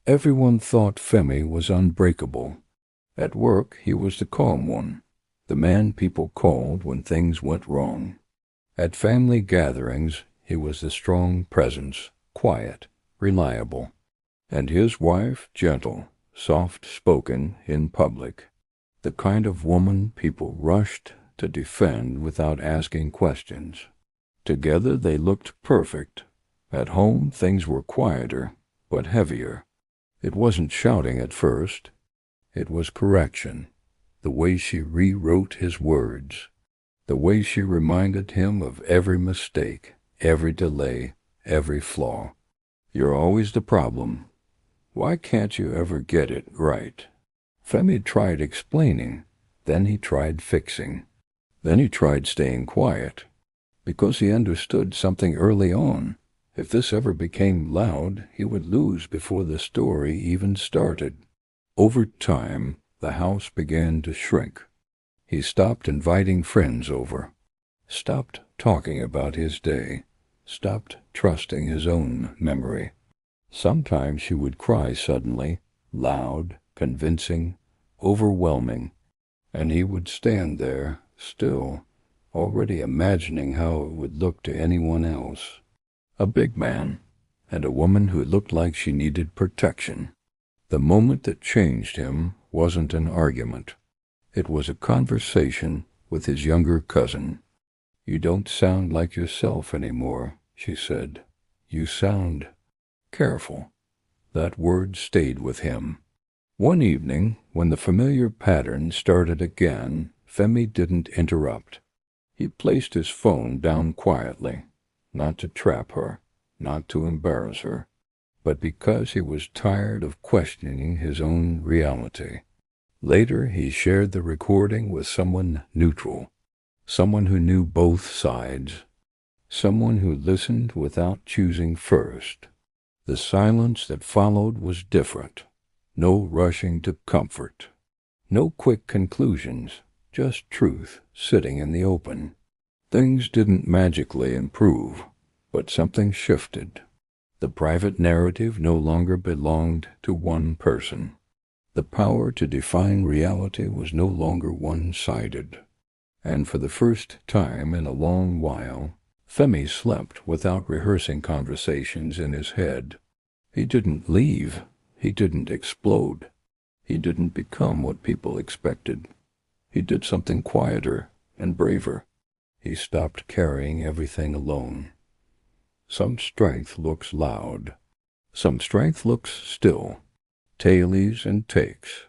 Everyone thought Femi was unbreakable. At work, he was the calm one, the man people called when things went wrong. At family gatherings, he was the strong presence, quiet, reliable. And his wife, gentle, soft-spoken in public, the kind of woman people rushed to defend without asking questions. Together they looked perfect. At home things were quieter, but heavier. It wasn't shouting at first. It was correction, the way she rewrote his words, the way she reminded him of every mistake, every delay, every flaw. You're always the problem. Why can't you ever get it right? Femi tried explaining, then he tried fixing. Then he tried staying quiet, because he understood something early on. If this ever became loud, he would lose before the story even started. Over time, the house began to shrink. He stopped inviting friends over, stopped talking about his day, stopped trusting his own memory. Sometimes she would cry suddenly, loud, convincing, overwhelming, and he would stand there, still, already imagining how it would look to anyone else. A big man, and a woman who looked like she needed protection. The moment that changed him wasn't an argument. It was a conversation with his younger cousin. "You don't sound like yourself anymore," she said. "You sound careful." That word stayed with him. One evening, when the familiar pattern started again, Femi didn't interrupt. He placed his phone down quietly, not to trap her, not to embarrass her, but because he was tired of questioning his own reality. Later, he shared the recording with someone neutral, someone who knew both sides, someone who listened without choosing first. The silence that followed was different. No rushing to comfort. No quick conclusions, just truth sitting in the open. Things didn't magically improve, but something shifted. The private narrative no longer belonged to one person. The power to define reality was no longer one-sided. And for the first time in a long while, Femi slept without rehearsing conversations in his head. He didn't leave. He didn't explode. He didn't become what people expected. He did something quieter and braver. He stopped carrying everything alone. Some strength looks loud. Some strength looks still. Tailies and takes.